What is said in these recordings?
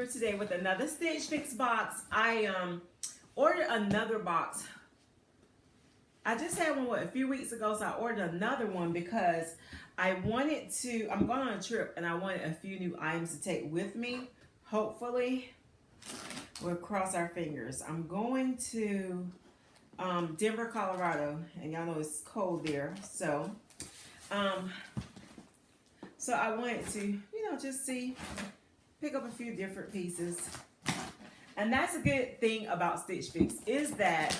here today with another Stitch Fix box. I ordered another box. I just had one a few weeks ago, so I ordered another one because I wanted to, I'm going on a trip and I wanted a few new items to take with me. Hopefully, we'll cross our fingers. I'm going to Denver, Colorado, and y'all know it's cold there. So I wanted to, just pick up a few different pieces. And that's a good thing about Stitch Fix is that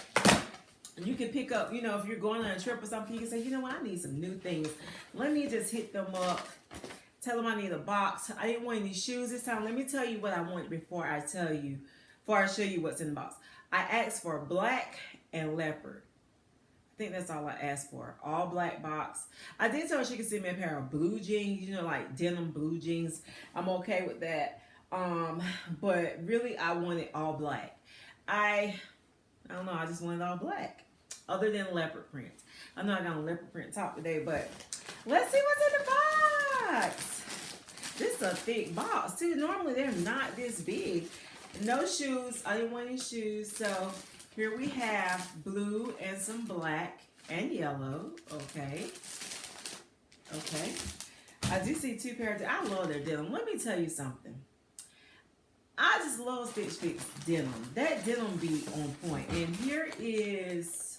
you can pick up, if you're going on a trip or something, you can say, you know what, I need some new things. Let me just hit them up. Tell them I need a box. I didn't want any shoes this time. Let me tell you what I wanted before I show you what's in the box. I asked for black and leopard. I think that's all I asked for. All black box. I did tell her she could send me a pair of blue jeans, like denim blue jeans. I'm okay with that. But really I wanted all black. I don't know, I just wanted all black. Other than leopard print. I know I got a leopard print top today, but let's see what's in the box. This is a thick box too. Normally they're not this big. No shoes. I didn't want any shoes, so here we have blue and some black and yellow. Okay. I do see two pairs. I love their denim. Let me tell you something. I just love Stitch Fix denim. That denim be on point. And here is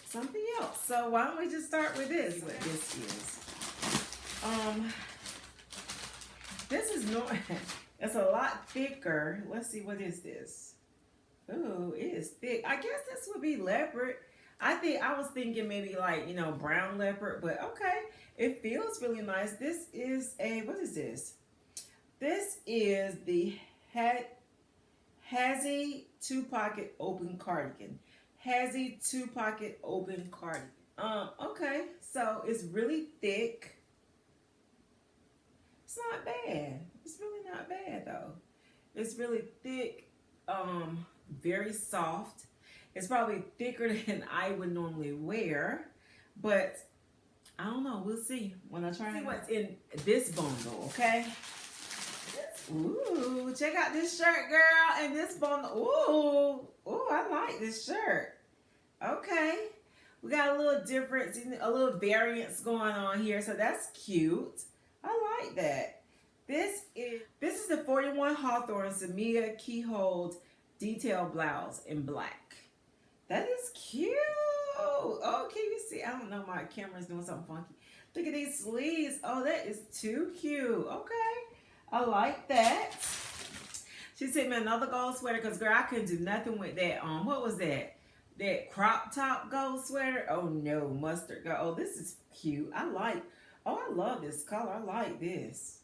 something else. So why don't we just start with this? What this is. This is it's a lot thicker. Let's see, what is this? Ooh, it is thick. I guess this would be leopard. I was thinking maybe like, brown leopard, but okay. It feels really nice. This is what is this? This is the Hazy 2-pocket open cardigan. Hazy 2-pocket open cardigan. Okay, so it's really thick. It's not bad. It's really not bad though. It's really thick, very soft. It's probably thicker than I would normally wear, but I don't know. We'll see when I try. See what's in this bundle, okay? Ooh, check out this shirt, girl, and this bundle. Ooh, I like this shirt. Okay, we got a little difference, a little variance going on here, so that's cute. I like that. This is the 41 Hawthorne Samia keyhole detail blouse in black. That is cute. Oh, can you see? I don't know, my camera's doing something funky. Look at these sleeves. Oh, that is too cute. Okay, I like that. She sent me another gold sweater because, girl, I couldn't do nothing with that. What was that? That crop top gold sweater? Oh, no, mustard gold. Oh, this is cute. I love this color. I like this.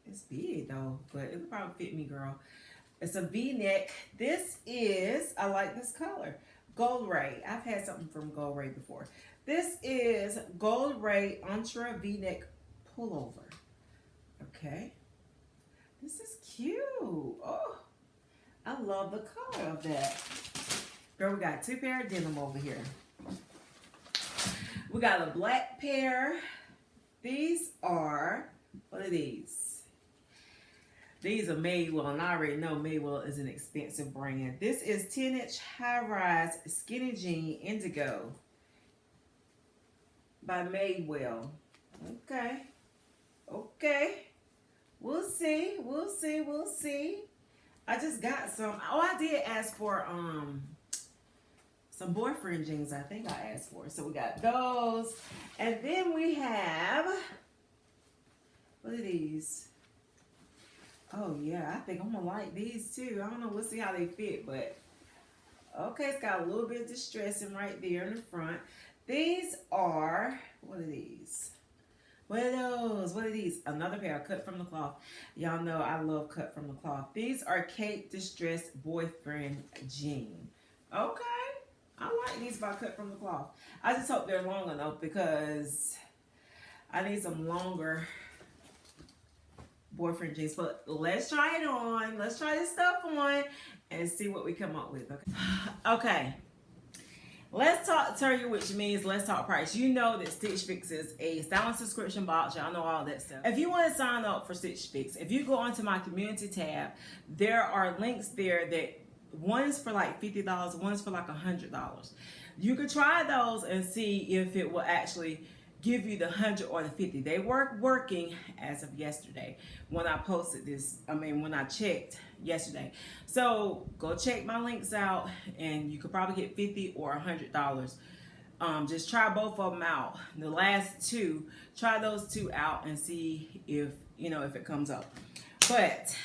It's big, though, but it'll probably fit me, girl. It's a V-neck. This is, I like this color. Gold Ray. I've had something from Gold Ray before. This is Gold Ray Ultra V-neck pullover. Okay. This is cute. Oh, I love the color of that. Girl, we got two pair of denim over here. We got a black pair. These are, what are these? These are Madewell, and I already know Madewell is an expensive brand. This is 10-inch high-rise skinny jean indigo by Madewell. Okay. We'll see. I just got some. Oh, I did ask for some boyfriend jeans. I think I asked for. So we got those, and then we have, what are these? Oh yeah, I think I'm gonna like these too. I don't know. We'll see how they fit, but okay, it's got a little bit of distressing right there in the front. These are, what are these? What are those? What are these? Another pair cut from the cloth. Y'all know I love cut from the cloth. These are Cape Distressed Boyfriend Jean. Okay. I like these by cut from the cloth. I just hope they're long enough because I need some longer boyfriend jeans. But let's try it on. Let's try this stuff on and see what we come up with. Okay. Let's talk turkey, which means let's talk price. You know that Stitch Fix is a styling subscription box. Y'all know all that stuff. If you want to sign up for Stitch Fix, if you go onto my community tab, there are links there that one is for like $50, one is for like $100. You could try those and see if it will actually give you the 100 or the 50. They were working as of yesterday when I posted this. I mean, when I checked yesterday. So go check my links out, and you could probably get 50 or $100. Just try both of them out. The last two, try those two out and see if if it comes up. But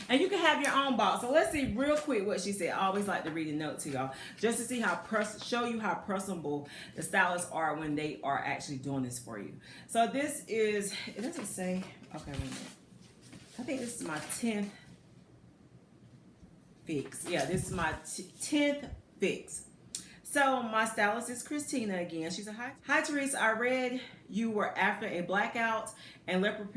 and you can have your own box. So let's see real quick what she said. I always like to read a note to y'all just to see show you how personable the stylists are when they are actually doing this for you. So this is, it doesn't say, okay, wait a minute. I think this is my 10th fix. Yeah, this is my 10th fix. So my stylist is Christina again. She said, hi Teresa, I read you were after a blackout and leopard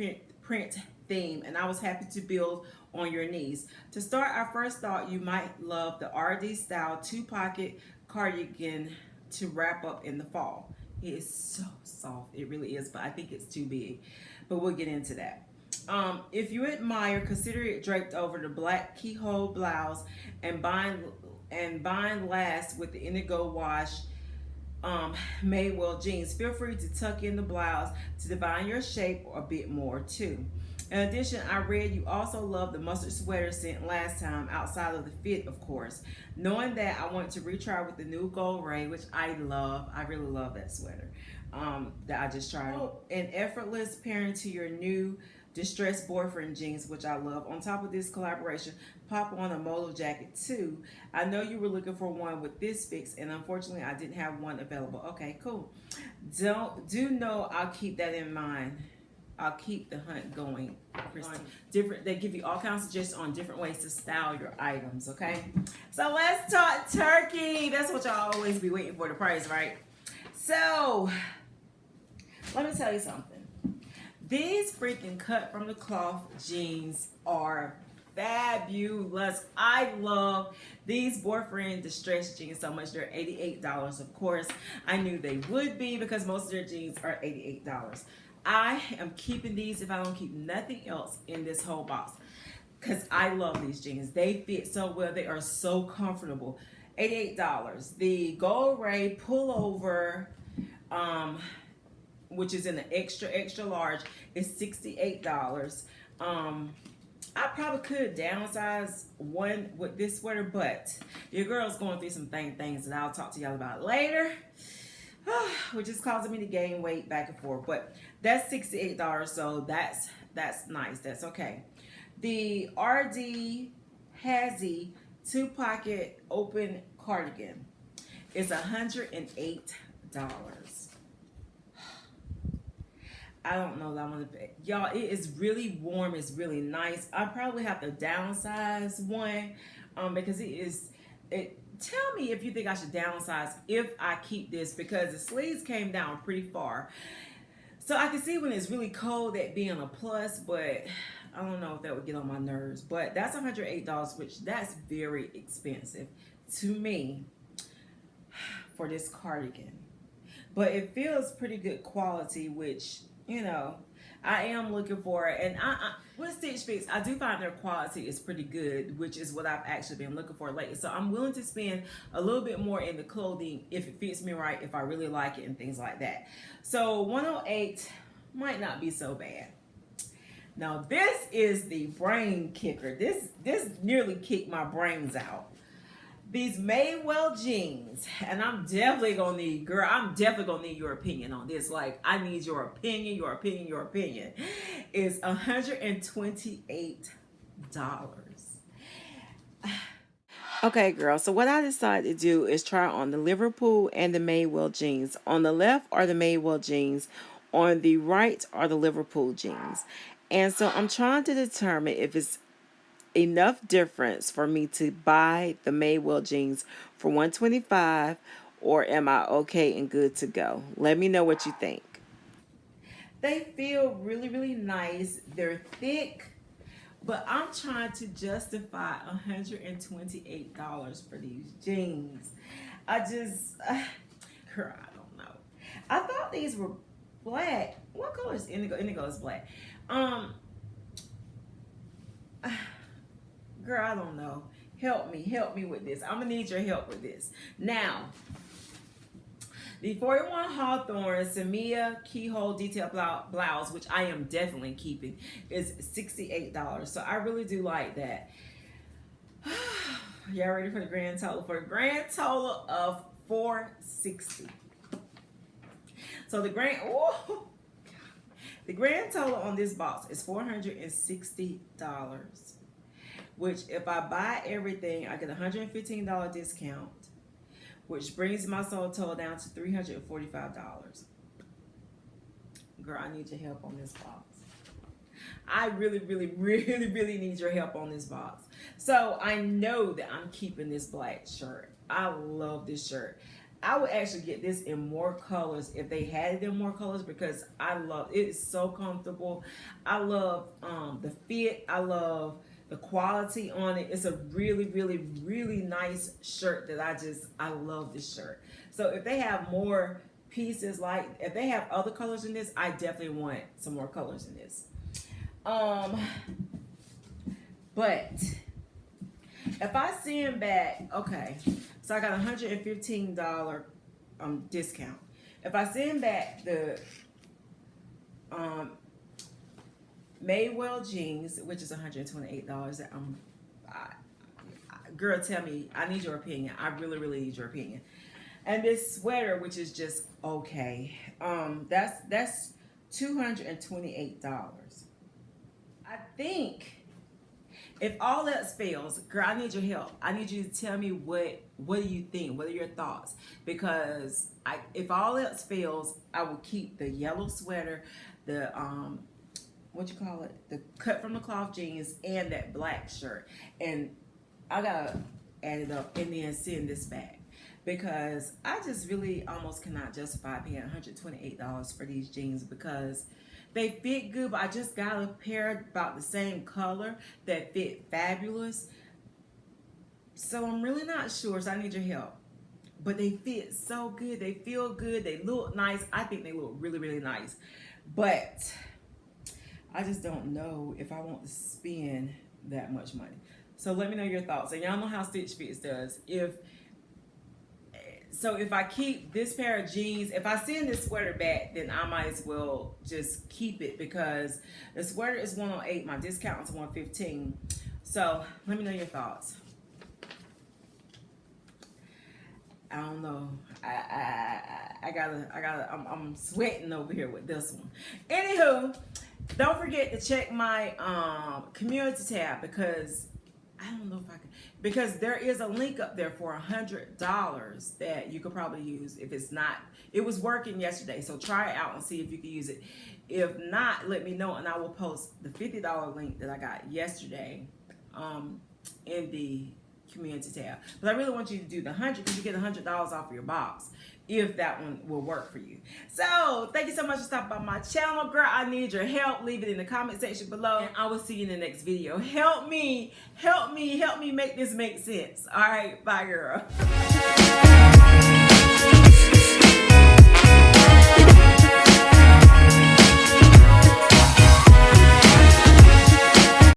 print theme, and I was happy to build on your needs. To start, I first thought you might love the RD style 2-pocket cardigan to wrap up in the fall. It is so soft, it really is, but I think it's too big. But we'll get into that. If you admire, consider it draped over the black keyhole blouse and bind last with the indigo wash Maywell jeans. Feel free to tuck in the blouse to define your shape a bit more too. In addition, I read you also love the mustard sweater sent last time, outside of the fit, of course. Knowing that, I want to retry with the new gold ray, which I love. I really love that sweater that I just tried. An effortless pairing to your new distressed boyfriend jeans, which I love. On top of this collaboration, pop on a Molo jacket too. I know you were looking for one with this fix, and unfortunately I didn't have one available. Okay, cool. Do know I'll keep that in mind. I'll keep the hunt going, Christine. They give you all kinds of suggestions on different ways to style your items, okay? So let's talk turkey. That's what y'all always be waiting for, the price, right? So let me tell you something. These freaking cut from the cloth jeans are fabulous. I love these boyfriend distressed jeans so much. They're $88, of course. I knew they would be because most of their jeans are $88. I am keeping these if I don't keep nothing else in this whole box, because I love these jeans. They fit so well. They are so comfortable. $88. The gold ray pullover, which is in the extra large, is $68. I probably could downsize one with this sweater, but your girl's going through some things that I'll talk to y'all about later, which is causing me to gain weight back and forth. But that's $68, so that's nice. That's okay. The RD Hazy 2-pocket open cardigan is $108. I don't know that I'm gonna pay. Y'all, it is really warm. It's really nice. I probably have to downsize one because tell me if you think I should downsize if I keep this, because the sleeves came down pretty far. So I can see when it's really cold that being a plus, but I don't know if that would get on my nerves. But that's $108, which that's very expensive to me for this cardigan. But it feels pretty good quality, which, I am looking for it. And with Stitch Fix, I do find their quality is pretty good, which is what I've actually been looking for lately. So I'm willing to spend a little bit more in the clothing if it fits me right, if I really like it and things like that. So 108 might not be so bad. Now this is the brain kicker. This nearly kicked my brains out. These Maywell jeans, and I'm definitely gonna need your opinion on this. Like, I need your opinion, is $128. Okay, girl, so what I decided to do is try on the Liverpool and the Maywell jeans. On the left are the Maywell jeans, on the right are the Liverpool jeans. And so I'm trying to determine if it's enough difference for me to buy the Maywell jeans for $125, or am I okay and good to go? Let me know what you think. They feel really, really nice. They're thick, But I'm trying to justify $128 for these jeans. I just, girl, I don't know. I thought these were black. What color is indigo? Indigo is black. Girl, I don't know. Help me with this. I'm gonna need your help with this. Now, the 41 Hawthorne Samia keyhole detail blouse, which I am definitely keeping, is $68. So I really do like that. Y'all ready for the grand total? For a grand total of $460. So the grand total on this box is $460. Which, if I buy everything, I get a $115 discount, which brings my total down to $345. Girl, I need your help on this box. I really need your help on this box. So I know that I'm keeping this black shirt. I love this shirt. I would actually get this in more colors if they had it in more colors, because I love it. It's so comfortable. I love the fit. I love the quality on it. It's a really nice shirt that I love this shirt. So if they have more pieces, like if they have other colors in this, I definitely want some more colors in this. But if I send back, okay, so I got a $115 discount. If I send back the Madewell jeans, which is $128, girl, tell me, I need your opinion. I really need your opinion. And this sweater, which is just okay, that's $228. I think if all else fails, girl, I need your help. I need you to tell me what do you think? What are your thoughts? Because if all else fails, I will keep the yellow sweater, the the cut from the cloth jeans, and that black shirt. And I gotta add it up and then send this back, because I just really almost cannot justify paying $128 for these jeans, because they fit good, but I just got a pair about the same color that fit fabulous. So I'm really not sure, so I need your help. But they fit so good, they feel good, they look nice. I think they look really nice. But I just don't know if I want to spend that much money. So let me know your thoughts. And y'all know how Stitch Fix does. If I keep this pair of jeans, if I send this sweater back, then I might as well just keep it, because the sweater is $108, my discount is $115. So let me know your thoughts. I don't know. I'm sweating over here with this one. Anywho, don't forget to check my community tab, because I don't know if I can, because there is a link up there for $100 that you could probably use. If it's not, it was working yesterday, so try it out and see if you can use it. If not, let me know, and I will post the $50 link that I got yesterday in the community tab. But I really want you to do the 100, because you get $100 off your box if that one will work for you. So thank you so much for stopping by my channel. Girl, I need your help. Leave it in the comment section below, and I will see you in the next video. Help me make this make sense. All right, bye, girl.